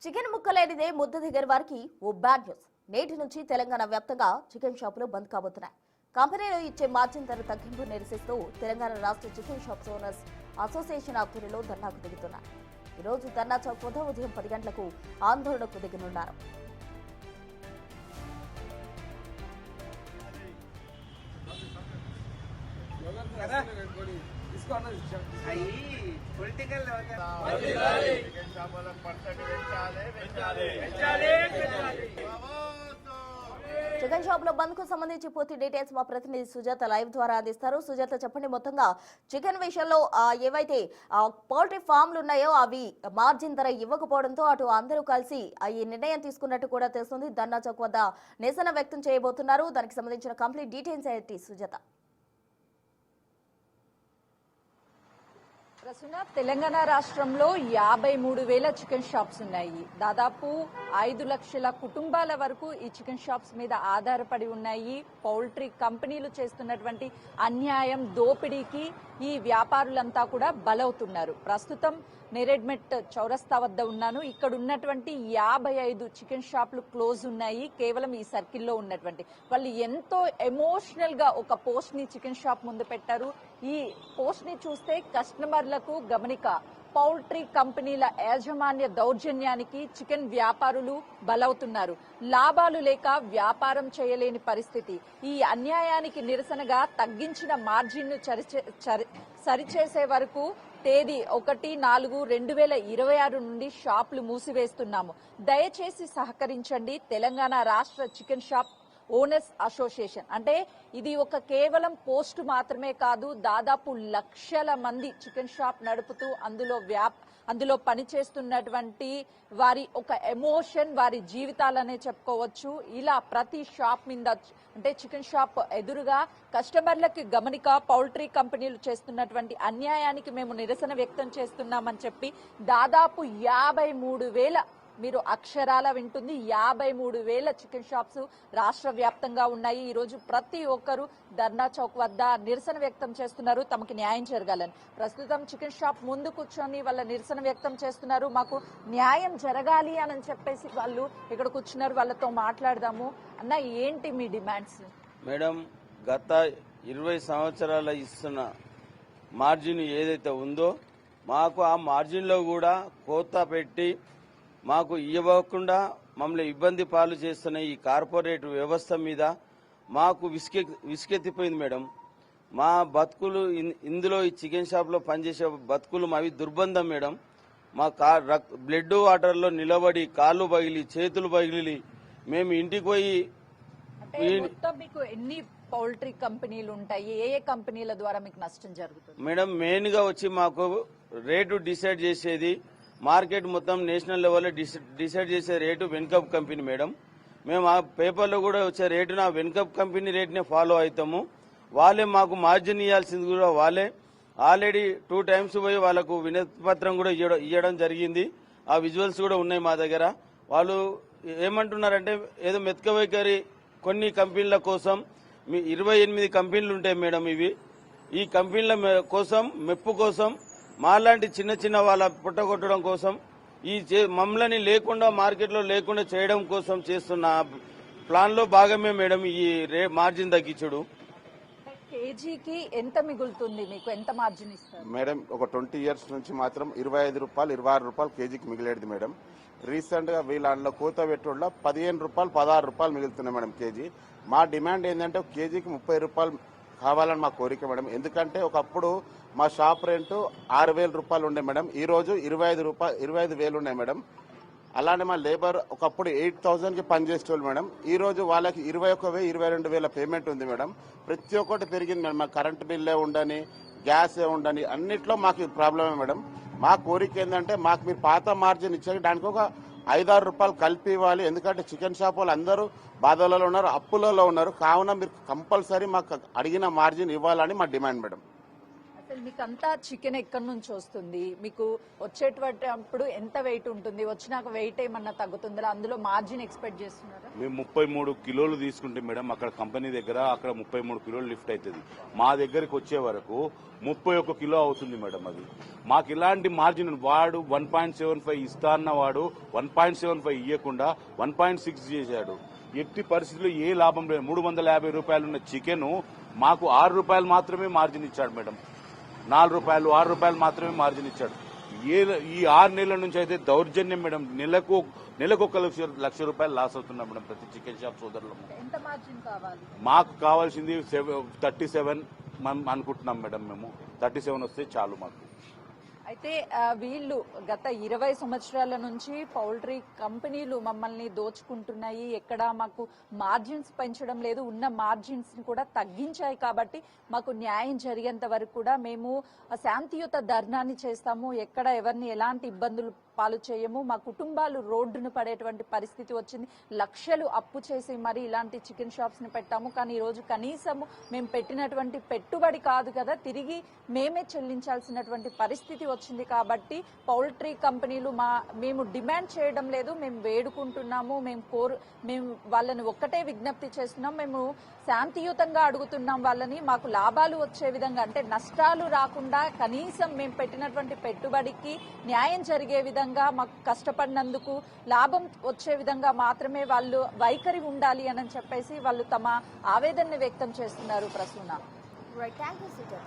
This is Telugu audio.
చికెన్ ముక్కలేనిదే ముద్ద దగ్గర వారికి ఓ బ్యాడ్ న్యూస్. నేటి నుంచి తెలంగాణ వ్యాప్తంగా చికెన్ షాపులు బంద్ కాబోతున్నాయి. కంపెనీలు ఇచ్చే మార్జిన్ ధర తగ్గింపు నిరసిస్తూ తెలంగాణ రాష్ట్ర చికెన్ షాప్స్ ఓనర్స్ అసోసియేషన్ ఆధ్వర్యంలో ధర్నాకు దిగుతున్నారు. ఈ రోజు ధర్నా చౌక్ వద్ద ఉదయం 10 గంటలకు ఆందోళనకు దిగనున్నారు. చికెన్ షాప్ లో బంద్ కు సంబంధించి పూర్తి డీటెయిల్స్ మా ప్రతినిధి సుజాత లైవ్ ద్వారా అందిస్తారు. సుజాత, చెప్పండి, మొత్తంగా చికెన్ విషయంలో ఏవైతే పౌల్ట్రీ ఫామ్లు ఉన్నాయో అవి మార్జిన్ ధర ఇవ్వకపోవడంతో అటు అందరూ కలిసి ఈ నిర్ణయం తీసుకున్నట్టు కూడా తెలుస్తుంది. ధర్నా చౌక్ వద్ద నిరసన వ్యక్తం చేయబోతున్నారు. దానికి సంబంధించిన కంప్లీట్ డీటెయిల్స్ ఏంటి సుజాత? ప్రస్తుత తెలంగాణ రాష్ట్రంలో 53,000 చికెన్ షాప్స్ ఉన్నాయి. దాదాపు 5 లక్షల కుటుంబాల వరకు ఈ చికెన్ షాప్స్ మీద ఆధారపడి ఉన్నాయి. పౌల్ట్రీ కంపెనీలు చేస్తున్నటువంటి అన్యాయం, దోపిడీకి ఈ వ్యాపారులంతా కూడా బలవుతున్నారు. ప్రస్తుతం నేరెడ్మెట్ చౌరస్తా వద్ద ఉన్నాను. ఇక్కడ ఉన్నటువంటి 55 చికెన్ షాపులు క్లోజ్ ఉన్నాయి. కేవలం ఈ సర్కిల్లో ఉన్నటువంటి వాళ్ళు ఎంతో ఎమోషనల్ గా ఒక పోస్ట్ ని చికెన్ షాప్ ముందు పెట్టారు. ఈ పోస్ట్ ని చూస్తే కస్టమర్లకు గమనిక, పౌల్ట్రీ కంపెనీల యాజమాన్య దౌర్జన్యానికి చికెన్ వ్యాపారులు బలవుతున్నారు. లాభాలు లేక వ్యాపారం చేయలేని పరిస్థితి. ఈ అన్యాయానికి నిరసనగా తగ్గించిన మార్జిన్ ను సరిచేసే వరకు తేదీ 1/4/2026 నుండి షాపులు మూసివేస్తున్నాము. దయచేసి సహకరించండి. తెలంగాణ రాష్ట్ర చికెన్ షాప్ ఓనర్స్ అసోసియేషన్. అంటే ఇది ఒక కేవలం పోస్టు మాత్రమే కాదు, దాదాపు లక్షల మంది చికెన్ షాప్ నడుపుతూ అందులో పనిచేస్తున్నటువంటి వారి ఒక ఎమోషన్, వారి జీవితాలనే చెప్పుకోవచ్చు. ఇలా ప్రతి షాప్ మీద అంటే చికెన్ షాప్ ఎదురుగా కస్టమర్లకి గమనిక, పౌల్ట్రీ కంపెనీలు చేస్తున్నటువంటి అన్యాయానికి మేము నిరసన వ్యక్తం చేస్తున్నామని చెప్పి దాదాపు 53,000, మీరు అక్షరాల వింటుంది, 53,000 చికెన్ షాప్స్ రాష్ట్ర వ్యాప్తంగా ఉన్నాయి. ఈ రోజు ప్రతి ఒక్కరు ధర్నా చౌక్ వద్ద నిరసన వ్యక్తం చేస్తున్నారు, తమకి న్యాయం జరగాలని. ప్రస్తుతం చికెన్ షాప్ ముందు కూర్చొని వాళ్ళ నిరసన వ్యక్తం చేస్తున్నారు. మాకు న్యాయం జరగాలి అని చెప్పేసి వాళ్ళు ఇక్కడ కూర్చున్నారు. వాళ్ళతో మాట్లాడదాము. అన్న, ఏంటి మీ డిమాండ్స్? మేడం, గత 20 సంవత్సరాల ఇస్తున్న మార్జిన్ ఏదైతే ఉందో మాకు ఆ మార్జిన్లో కూడా కోత పెట్టి మాకు ఇవ్వకుండా మమ్మల్ని ఇబ్బంది పాలు చేస్తున్న ఈ కార్పొరేట్ వ్యవస్థ మీద మాకు విసుకెత్తిపోయింది మేడం. మా బతుకులు ఇందులో ఈ చికెన్ షాప్లో పనిచేసే బతుకులు మావి దుర్బంధం మేడం. మా బ్లడ్ వాటర్లో నిలబడి కాళ్ళు పగిలి చేతులు పగిలి మేము ఇంటికి పోయి మీకు ఎన్ని పౌల్ట్రీ కంపెనీలు ఉంటాయి? ఏ ఏ కంపెనీల ద్వారా మీకు నష్టం జరుగుతుంది? మేడం, మెయిన్ గా వచ్చి మాకు రేటు డిసైడ్ చేసేది మార్కెట్ మొత్తం నేషనల్ లెవెల్లో డిసైడ్ చేసే రేటు వెన్కప్ కంపెనీ మేడం. మేము ఆ పేపర్లో కూడా వచ్చే రేటును ఆ వెన్కప్ కంపెనీ రేట్నే ఫాలో అవుతాము. వాళ్ళే మాకు మార్జిన్ ఇవ్వాల్సింది కూడా వాళ్ళే. ఆల్రెడీ 2 times పోయి వాళ్ళకు వినతి పత్రం కూడా ఇవ్వడం జరిగింది. ఆ విజువల్స్ కూడా ఉన్నాయి మా దగ్గర. వాళ్ళు ఏమంటున్నారంటే ఏదో మెతక వైఖరి కొన్ని కంపెనీల కోసం, 28 కంపెనీలు ఉంటాయి మేడం. ఈ కంపెనీల కోసం, మెప్పు కోసం, మాలాంటి చిన్న చిన్న వాళ్ళ పుట్టగొట్టడం కోసం, ఈ మమ్మల్ని లేకుండా మార్కెట్లో లేకుండా చేయడం కోసం చేస్తున్న ప్లాన్ లో భాగమే మేడం ఈ మార్జిన్ తగ్గించుడు. కేజీకి ఎంత మిగులుతుంది? మీకు ఎంత మార్జిన్ ఇస్తారు మేడం? ఒక 20 years నుంచి మాత్రం 25 రూపాయలు, 26 రూపాయలు కేజీకి మిగిలేది మేడం. రీసెంట్ గా వీళ్ళ కోత పెట్టుడులో 15 రూపాయలు, 16 రూపాయలు మిగులుతున్నాయి మేడం కేజీ. మా డిమాండ్ ఏంటంటే కేజీకి 30 రూపాయలు కావాలని మా కోరిక మేడం. ఎందుకంటే ఒకప్పుడు మా షాప్ రెంట్ 6,000 రూపాయలు ఉండే మేడం. ఈ రోజు 25,000 ఉన్నాయి మేడం. అలానే మా లేబర్ ఒకప్పుడు 8,000కి పనిచేసేవాళ్ళు మేడం. ఈ రోజు వాళ్ళకి 21,000, 22,000 పేమెంట్ ఉంది మేడం. ప్రతి ఒక్కటి పెరిగింది మేడం. మా కరెంట్ బిల్లే ఉండని, గ్యాసే ఉండని, అన్నిట్లో మాకు ప్రాబ్లమే మేడం. మా కోరిక ఏంటంటే మాకు మీరు పాత మార్జిన్ ఇచ్చాక దానికి ఒక 5-6 రూపాయలు కలిపి ఇవ్వాలి. ఎందుకంటే చికెన్ షాప్ వాళ్ళు అందరూ బాధలలో ఉన్నారు, అప్పులలో ఉన్నారు. కావున మీరు కంపల్సరీ మాకు అడిగిన మార్జిన్ ఇవ్వాలని మా డిమాండ్ మేడం. అసలు మీకు అంతా చికెన్ ఎక్కడి నుంచి వస్తుంది, మీకు వచ్చేటప్పుడు ఎంత వెయిట్ ఉంటుంది, వచ్చినాక వెయిట్ ఏమన్నా తగ్గుతుందా, అందులో మార్జిన్ ఎక్స్పెక్ట్ చేస్తున్నారా? మేము 33 కిలోలు తీసుకుంటే మేడం అక్కడ కంపెనీ దగ్గర అక్కడ 33 కిలోలు లిఫ్ట్ అవుతుంది. మా దగ్గరికి వచ్చే వరకు 31 కిలో అవుతుంది మేడం. అది మాకు ఇలాంటి మార్జిన్ వాడు 1.75 ఇస్తా అన్న వాడు 1.75 ఇవ్వకుండా 1.6 చేశాడు. ఎట్టి పరిస్థితుల్లో ఏ లాభం లేదు. 350 రూపాయలు ఉన్న చికెన్ మాకు 6 రూపాయలు మాత్రమే మార్జిన్ ఇచ్చాడు మేడం. 4 రూపాయలు 6 రూపాయలు మాత్రమే మార్జిన్ ఇచ్చాడు. ఈ 6 నెలల నుంచి అయితే దౌర్జన్యం మేడం. నెలకు 1 లక్ష రూపాయలు లాస్ అవుతున్నాం మేడం ప్రతి చికెన్ షాప్ సోదరులు. ఎంత మార్జిన్ కావాలి? మాకు కావాల్సింది 37 అనుకుంటున్నాం మేడం. మేము 37 వస్తే చాలు మాకు. అయితే వీళ్ళు గత 20 సంవత్సరాల నుంచి పౌల్ట్రీ కంపెనీలు మమ్మల్ని దోచుకుంటున్నాయి, ఎక్కడ మాకు మార్జిన్స్ పెంచడం లేదు, ఉన్న మార్జిన్స్ ని కూడా తగ్గించాయి, కాబట్టి మాకు న్యాయం జరిగేంత వరకు కూడా మేము శాంతియుత ధర్నాన్ని చేస్తాము, ఎక్కడ ఎవరిని ఎలాంటి ఇబ్బందులు పాలు చేయము, మా కుటుంబాలు రోడ్డును పడేటువంటి పరిస్థితి వచ్చింది, లక్షలు అప్పు చేసి మరి ఇలాంటి చికెన్ షాప్స్ ని పెట్టాము, కానీ ఈ రోజు కనీసము మేము పెట్టినటువంటి పెట్టుబడి కాదు కదా, తిరిగి మేమే చెల్లించాల్సినటువంటి పరిస్థితి వచ్చింది. కాబట్టి పౌల్ట్రీ కంపెనీలు మేము డిమాండ్ చేయడం లేదు, మేము వేడుకుంటున్నాము, మేము వాళ్ళని ఒక్కటే విజ్ఞప్తి చేస్తున్నాం, మేము శాంతియుతంగా అడుగుతున్నాం వాళ్ళని, మాకు లాభాలు వచ్చే విధంగా, అంటే నష్టాలు రాకుండా కనీసం మేము పెట్టినటువంటి పెట్టుబడికి న్యాయం జరిగే విధంగా, మాకు కష్టపడినందుకు లాభం వచ్చే విధంగా మాత్రమే వాళ్ళు వైఖరి ఉండాలి అని చెప్పేసి వాళ్ళు తమ ఆవేదనని వ్యక్తం చేస్తున్నారు. ప్రసూన. Right, thank you Sujatha.